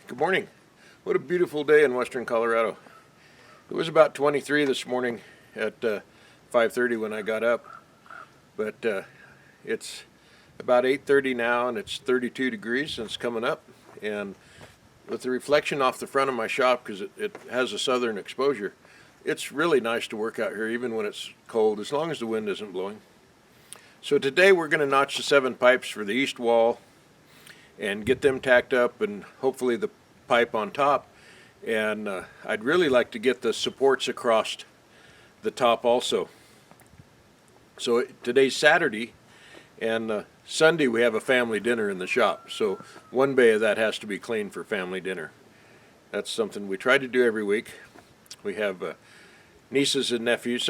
Good morning. What a beautiful day in western Colorado. It was about 23 this morning at 5:30 when I got up, but it's about 8:30 now and it's 32 degrees and it's coming up. And with the reflection off the front of my shop, because it has a southern exposure, it's really nice to work out here even when it's cold, as long as the wind isn't blowing. So today we're going to notch the 7 pipes for the east wall and get them tacked up, and hopefully the pipe on top. And I'd really like to get the supports across the top also. So today's Saturday, and Sunday we have a family dinner in the shop. So one bay of that has to be cleaned for family dinner. That's something we try to do every week. We have nieces and nephews.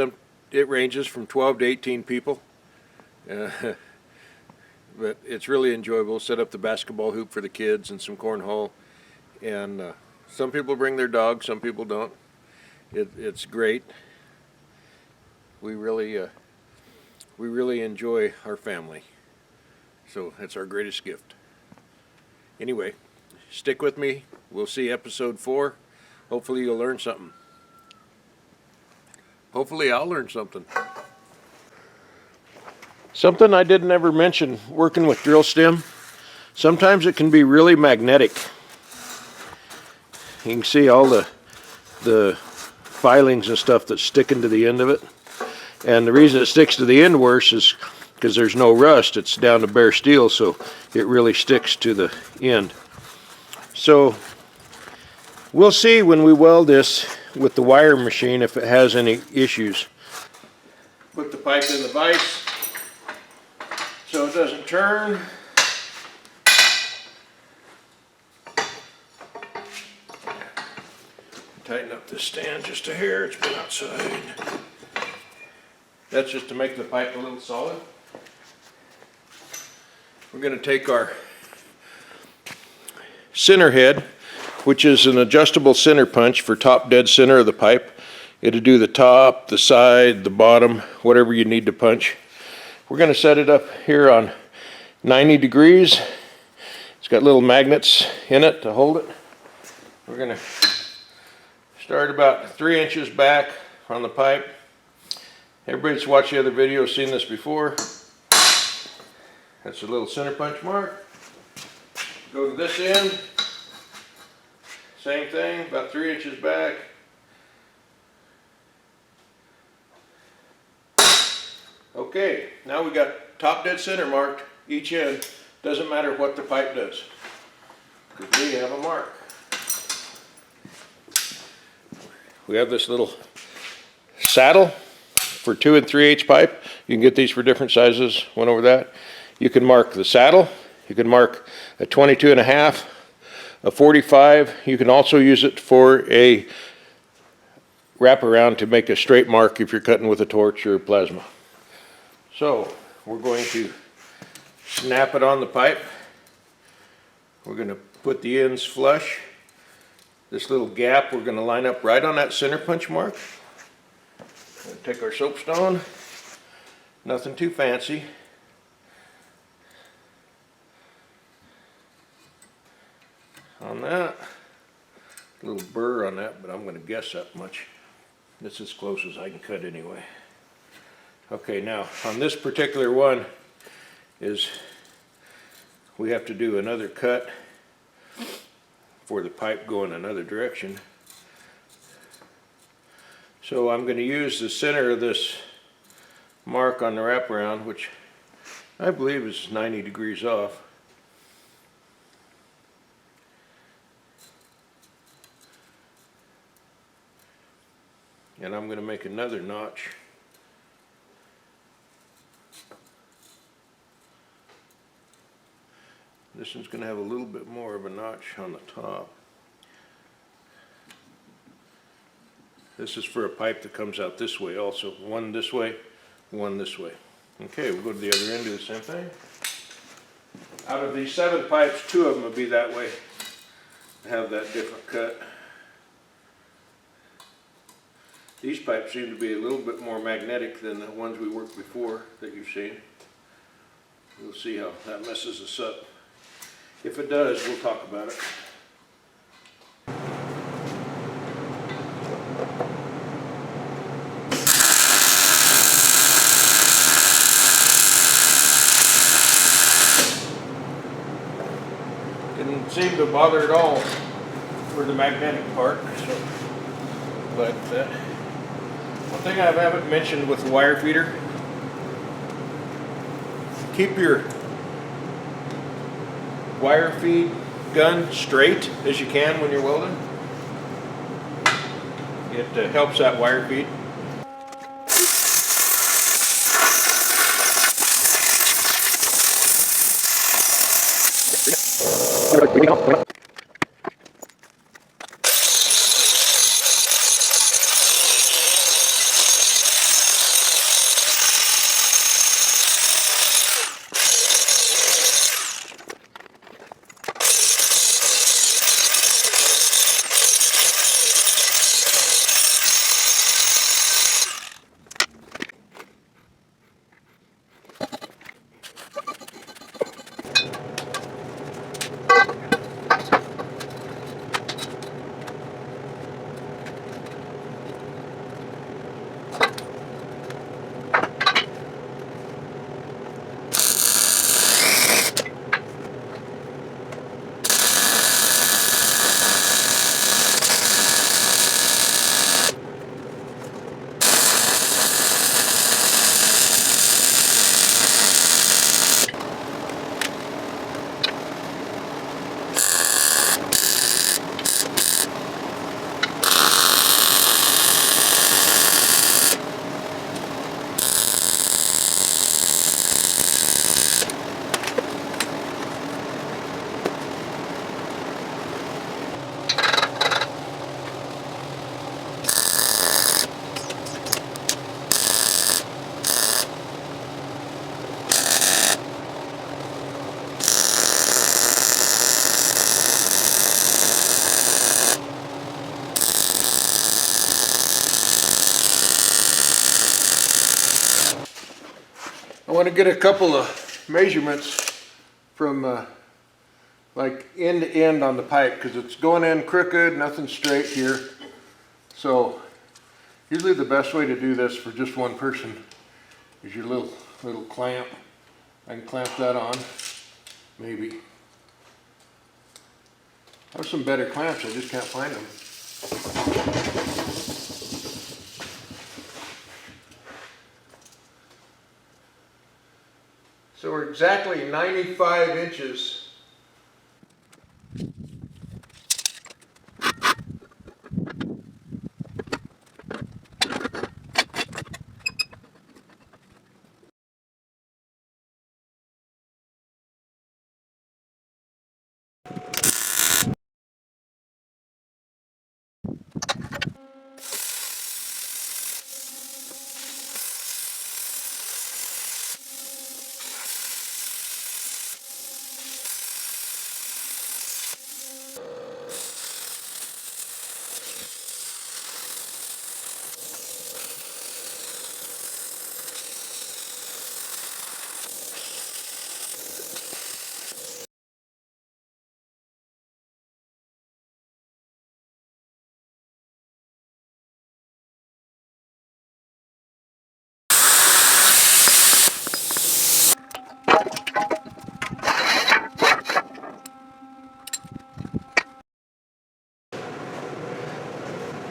It ranges from 12 to 18 people. But it's really enjoyable. Set up the basketball hoop for the kids and some cornhole. And some people bring their dogs, some people don't. It's great. We really enjoy our family. So it's our greatest gift. Anyway, stick with me. We'll see episode 4. Hopefully you'll learn something. Hopefully I'll learn something. Something I didn't ever mention working with drill stem, sometimes it can be really magnetic. You can see all the filings and stuff that's sticking to the end of it. And the reason it sticks to the end worse is because there's no rust. It's down to bare steel, so it really sticks to the end. So we'll see when we weld this with the wire machine if it has any issues. Put the pipe in the vise so it doesn't turn. Tighten up this stand just a hair, it's been outside. That's just to make the pipe a little solid. We're going to take our center head, which is an adjustable center punch for top dead center of the pipe. It'll do the top, the side, the bottom, whatever you need to punch. We're going to set it up here on 90 degrees. It's got little magnets in it to hold it. We're going to start about 3 inches back on the pipe. Everybody that's watched the other video has seen this before. That's a little center punch mark. Go to this end. Same thing, about 3 inches back. Okay, now we got top dead center marked each end. Doesn't matter what the pipe does, because we have a mark. We have this little saddle for 2 3/8 pipe. You can get these for different sizes. Went over that. You can mark the saddle. You can mark a 22.5, a 45. You can also use it for a wraparound to make a straight mark if you're cutting with a torch or plasma. So we're going to snap it on the pipe. We're going to put the ends flush. This little gap we're going to line up right on that center punch mark. Take our soapstone, nothing too fancy. On that, a little burr on that, but I'm going to guess that much. That's as close as I can cut anyway. Okay, now on this particular one we have to do another cut for the pipe going another direction. So I'm going to use the center of this mark on the wraparound, which I believe is 90 degrees off. And I'm going to make another notch. This one's going to have a little bit more of a notch on the top. This is for a pipe that comes out this way also. One this way, one this way. Okay, we'll go to the other end, do the same thing. Out of these 7 pipes, 2 of them will be that way. Have that different cut. These pipes seem to be a little bit more magnetic than the ones we worked before that you've seen. We'll see how that messes us up. If it does, we'll talk about it. seem to bother at all for the magnetic part. So, but one thing I haven't mentioned with the wire feeder, keep your wire feed gun straight as you can when you're welding. It helps that wire feed. I want to get a couple of measurements from like end to end on the pipe, because it's going in crooked, nothing straight here. So usually the best way to do this for just one person is your little clamp. I can clamp that on, maybe. I have some better clamps, I just can't find them. So we're exactly 95 inches.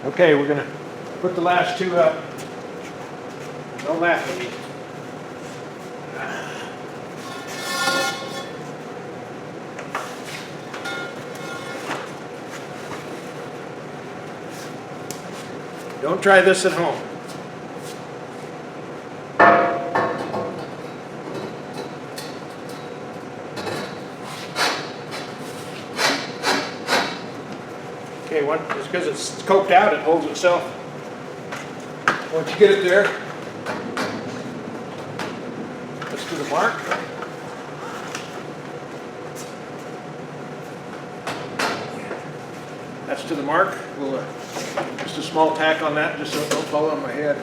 Okay, we're gonna put the last two up. Don't laugh at me. Don't try this at home. Okay, just because it's coked out, it holds itself. Once you get it there, that's to the mark. That's to the mark. We'll just a small tack on that, just so it don't fall on my head.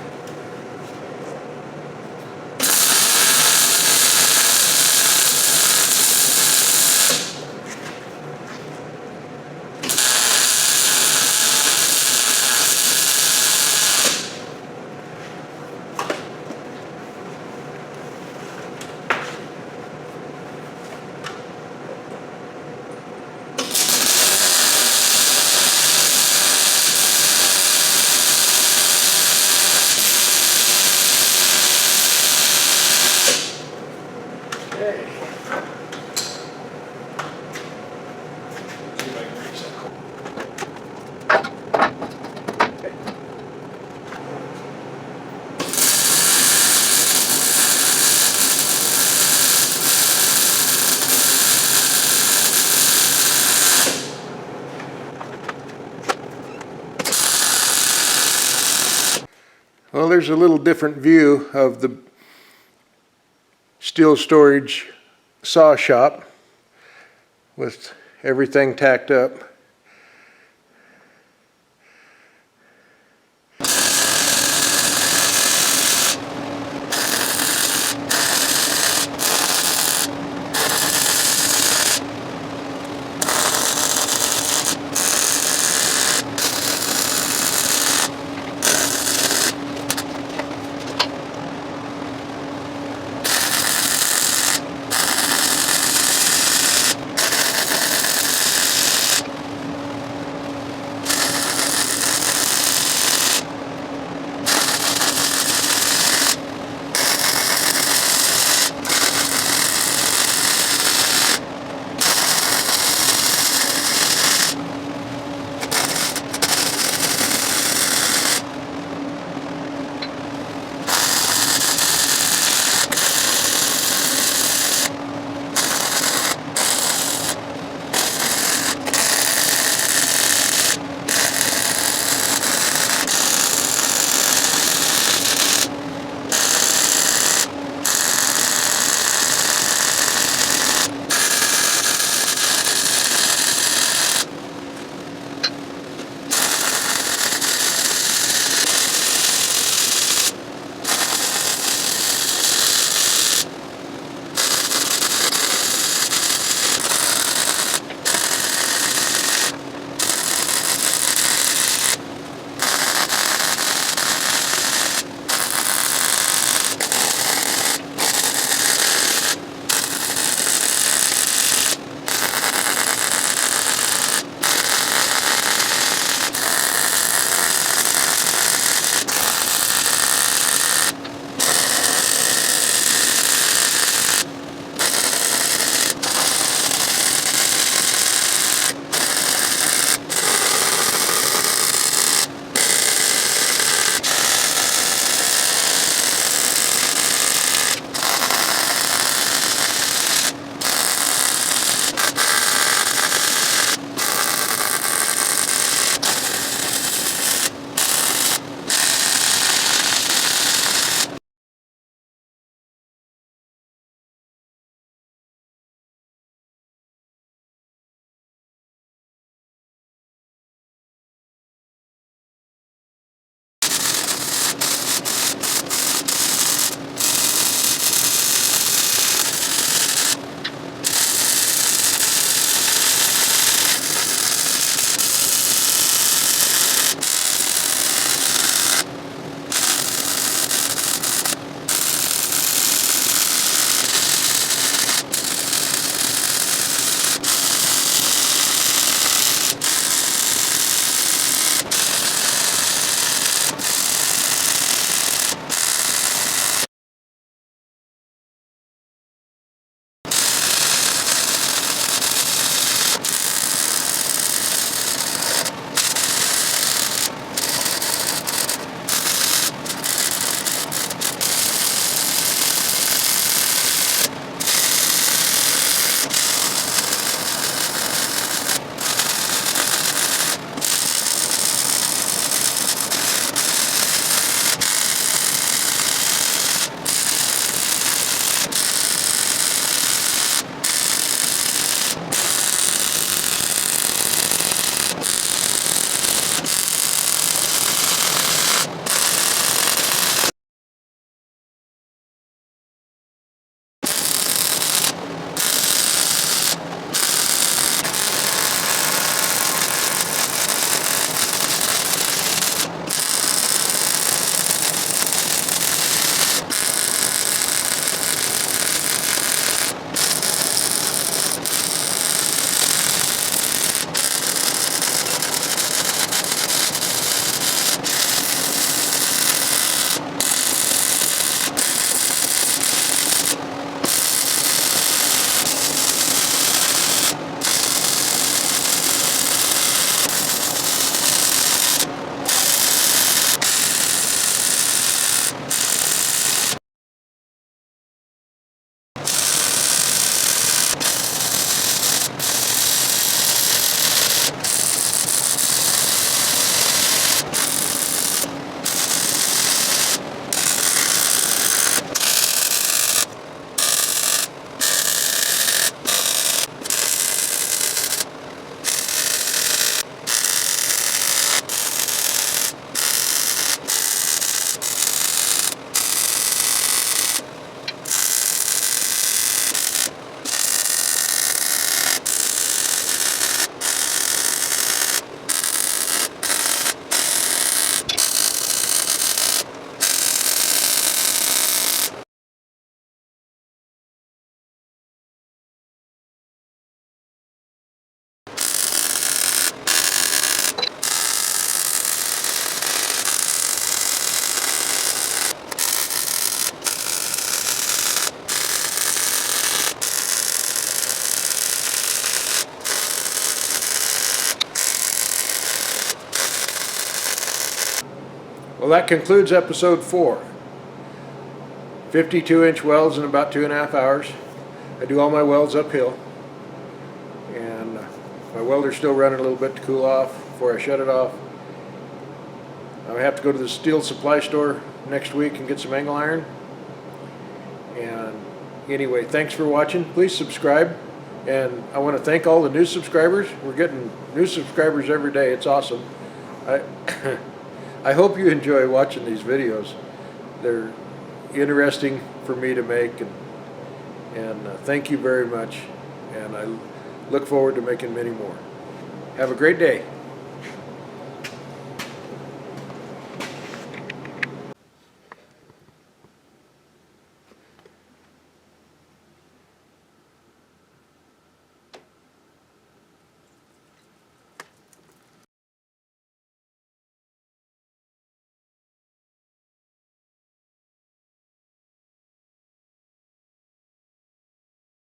Well, there's a little different view of the steel storage saw shop with everything tacked up. Well, that concludes episode 4. 52-inch welds in about 2.5 hours. I do all my welds uphill, and my welder's still running a little bit to cool off before I shut it off. I have to go to the steel supply store next week and get some angle iron. And anyway, thanks for watching. Please subscribe, and I want to thank all the new subscribers. We're getting new subscribers every day. It's awesome. I hope you enjoy watching these videos. They're interesting for me to make, and thank you very much, and I look forward to making many more. Have a great day.